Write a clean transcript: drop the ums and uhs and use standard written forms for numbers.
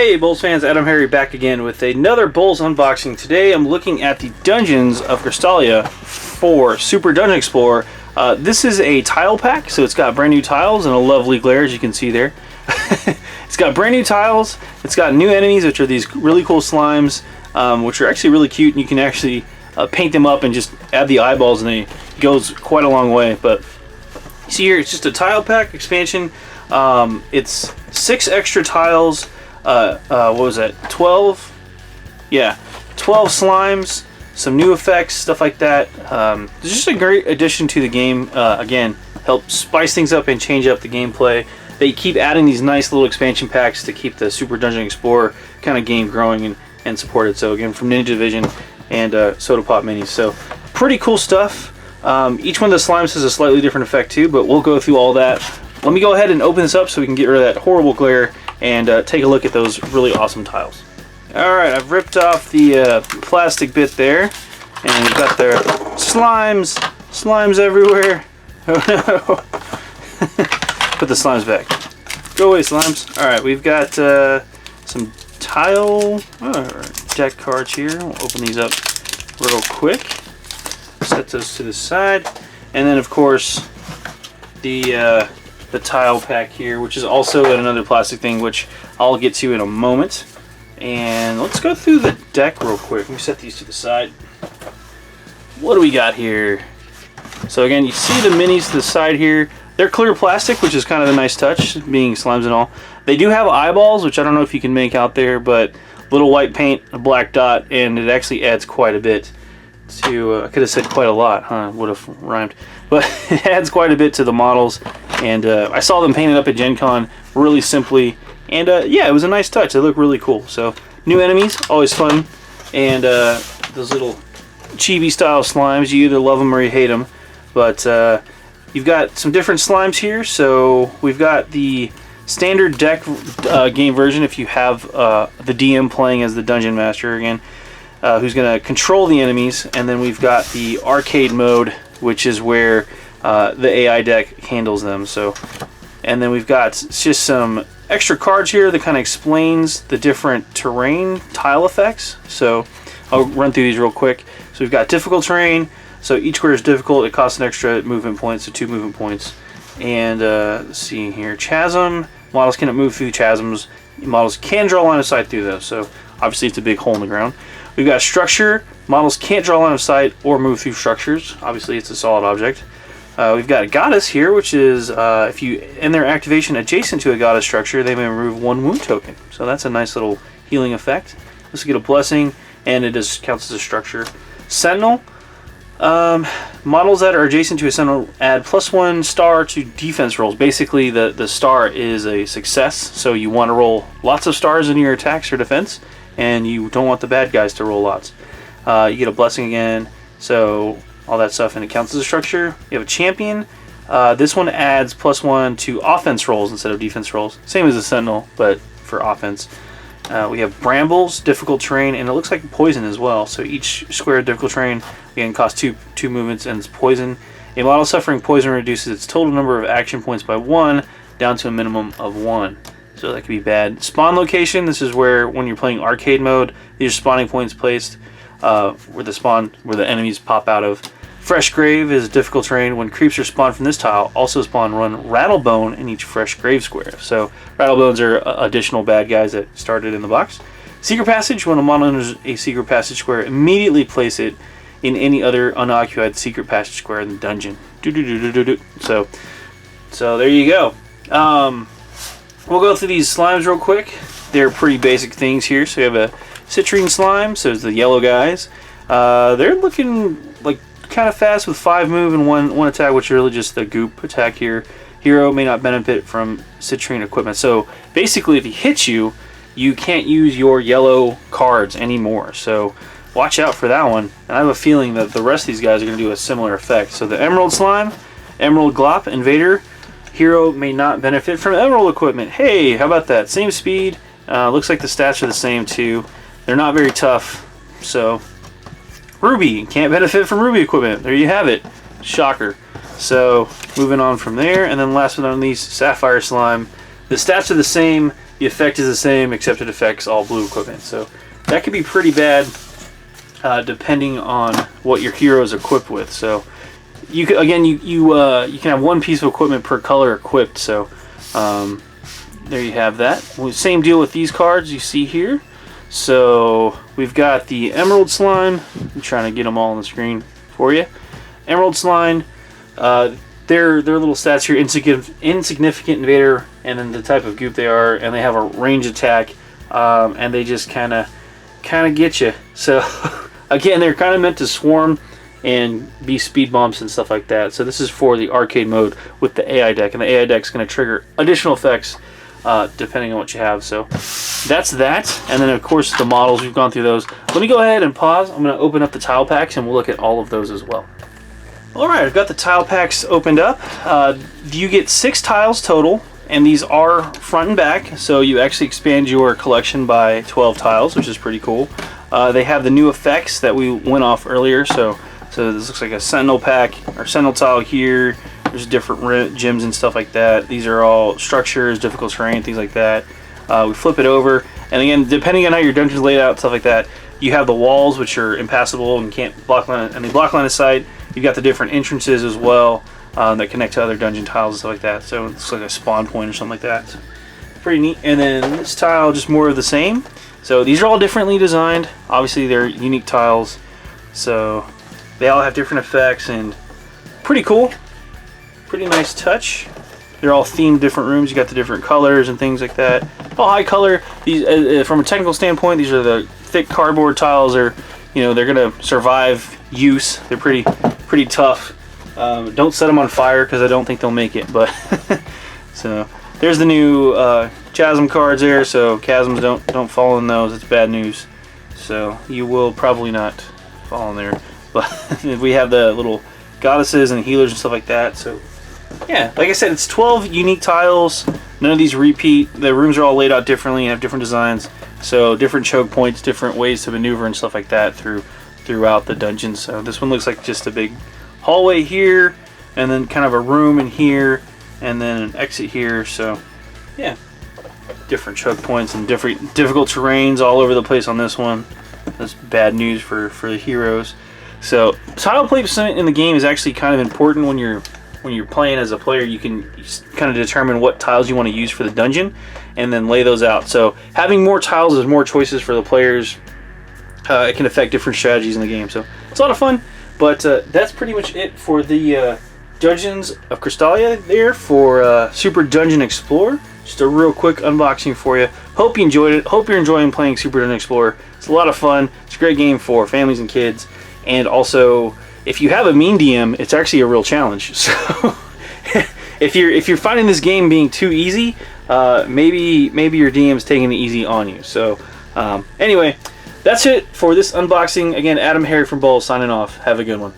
Hey BoLS fans, AdamHarry back again with another BoLS unboxing. Today I'm looking at the dungeons of Crystalia for Super Dungeon Explorer. This is a tile pack, so it's got brand new tiles and a lovely glare as you can see there. It's got brand new tiles, it's got new enemies, which are these really cool slimes, which are actually really cute, and you can actually paint them up and just add the eyeballs, and it goes quite a long way. But you see here, it's just a tile pack expansion. It's 6 extra tiles. What was that? 12? Yeah, 12 slimes, some new effects, stuff like that. It's just a great addition to the game. Again, help spice things up and change up the gameplay. They keep adding these nice little expansion packs to keep the Super Dungeon Explorer kind of game growing and supported. So again, from Ninja Division and Soda Pop Minis. So pretty cool stuff. Each one of the slimes has a slightly different effect too, but we'll go through all that. Let me go ahead and open this up so we can get rid of that horrible glare and take a look at those really awesome tiles. Alright, I've ripped off the plastic bit there, and we've got their slimes everywhere. Oh no. Put the slimes back. Go away, slimes. Alright, we've got some tile deck cards here. We'll open these up real quick. Set those to the side. And then of course the tile pack here, which is also another plastic thing, which I'll get to in a moment. And let's go through the deck real quick. Let me set these to the side. What do we got here? So again, you see the minis to the side here. They're clear plastic, which is kind of a nice touch, being slimes and all. They do have eyeballs, which I don't know if you can make out there, but little white paint, a black dot, and it actually adds quite a bit to, I could have said quite a lot, huh? Would have rhymed. But it adds quite a bit to the models, and I saw them painted up at Gen Con really simply, and yeah, it was a nice touch. They look really cool. So new enemies, always fun, and those little chibi style slimes, you either love them or you hate them. But you've got some different slimes here. So we've got the standard deck game version if you have the DM playing as the Dungeon Master again, who's going to control the enemies, and then we've got the arcade mode, which is where the AI deck handles them. So, and then we've got just some extra cards here that kind of explains the different terrain tile effects. So I'll run through these real quick. So we've got difficult terrain. So each square is difficult. It costs an extra movement point, so 2 movement points. And let's see here, chasm. Models cannot move through chasms. Models can draw line of sight through those. So obviously it's a big hole in the ground. We've got structure. Models can't draw line of sight or move through structures. Obviously it's a solid object. We've got a goddess here, which is if you end their activation adjacent to a goddess structure, they may remove 1 wound token. So that's a nice little healing effect. Let's get a blessing, and it just counts as a structure. Sentinel. Models that are adjacent to a sentinel add +1 star to defense rolls. Basically, the star is a success, so you want to roll lots of stars in your attacks or defense, and you don't want the bad guys to roll lots. You get a blessing again, so all that stuff, and it counts as a structure. You have a champion. This one adds +1 to offense rolls instead of defense rolls. Same as a sentinel, but for offense. We have brambles, difficult terrain, and it looks like poison as well. So each square of difficult terrain again costs two movements, and it's poison. A model suffering poison reduces its total number of action points by 1 down to a minimum of 1. So that could be bad. Spawn location. This is where when you're playing arcade mode, these are spawning points placed where the enemies pop out of. Fresh grave is difficult terrain. When creeps are spawned from this tile, also spawn run Rattlebone in each fresh grave square. So Rattlebones are additional bad guys that started in the box. Secret passage. When a model enters a secret passage square, immediately place it in any other unoccupied secret passage square in the dungeon. So there you go. We'll go through these slimes real quick. They're pretty basic things here. So we have a citrine slime. So it's the yellow guys. They're looking like kind of fast with 5 move and one attack, which is really just the goop attack here. Hero may not benefit from citrine equipment. So basically, if he hits you, you can't use your yellow cards anymore. So watch out for that one. And I have a feeling that the rest of these guys are going to do a similar effect. So the emerald slime, emerald glop, invader. Hero may not benefit from emerald equipment. Hey, how about that? Same speed. Looks like the stats are the same too. They're not very tough. So Ruby can't benefit from Ruby equipment. There you have it. Shocker. So moving on from there, and then last but not least, Sapphire Slime. The stats are the same. the effect is the same, except it affects all blue equipment. So that could be pretty bad, depending on what your hero is equipped with. So you can, again, you can have one piece of equipment per color equipped. So there you have that. Same deal with these cards you see here. So we've got the Emerald Slime. I'm trying to get them all on the screen for you. Emerald Slime. Their little stats here: insignificant invader, and then the type of goop they are, and they have a range attack, and they just kind of get you. So again, they're kind of meant to swarm and be speed bumps and stuff like that. So this is for the arcade mode with the AI deck, and the AI deck is going to trigger additional effects depending on what you have. So that's that. And then of course the models, we've gone through those. Let me go ahead and pause. I'm going to open up the tile packs and we'll look at all of those as well. Alright, I've got the tile packs opened up. You get 6 tiles total, and these are front and back, so you actually expand your collection by 12 tiles, which is pretty cool. They have the new effects that we went off earlier, so this looks like a Sentinel pack, or Sentinel tile here. There's different gems and stuff like that. These are all structures, difficult terrain, things like that. We flip it over, and again, depending on how your dungeon's laid out, stuff like that, you have the walls, which are impassable and can't block line, and they block line of sight. You've got the different entrances as well that connect to other dungeon tiles and stuff like that. So it's like a spawn point or something like that. So pretty neat. And then this tile, just more of the same. So these are all differently designed. Obviously, they're unique tiles, so they all have different effects and pretty cool. Pretty nice touch. They're all themed different rooms. You got the different colors and things like that. All high color. These, from a technical standpoint, these are the thick cardboard tiles. Are, they're gonna survive use. They're pretty tough. Don't set them on fire because I don't think they'll make it. But so there's the new Chasm cards there. So chasms don't fall in those. It's bad news. So you will probably not fall in there. But we have the little goddesses and healers and stuff like that. So yeah, like I said, it's 12 unique tiles. None of these repeat. The rooms are all laid out differently and have different designs. So different choke points, different ways to maneuver and stuff like that throughout the dungeon. So this one looks like just a big hallway here, and then kind of a room in here, and then an exit here. So yeah, different choke points and different difficult terrains all over the place on this one. That's bad news for the heroes. So tile placement in the game is actually kind of important when you're playing as a player. You can kind of determine what tiles you want to use for the dungeon and then lay those out. So having more tiles is more choices for the players. It can affect different strategies in the game. So it's a lot of fun. But that's pretty much it for the Dungeons of Crystalia there for Super Dungeon Explorer. Just a real quick unboxing for you. Hope you enjoyed it. Hope you're enjoying playing Super Dungeon Explorer. It's a lot of fun. It's a great game for families and kids. And also, if you have a mean DM, it's actually a real challenge. So if you're finding this game being too easy, maybe your DM's taking it easy on you. So anyway, that's it for this unboxing. Again, AdamHarry from BoLS signing off. Have a good one.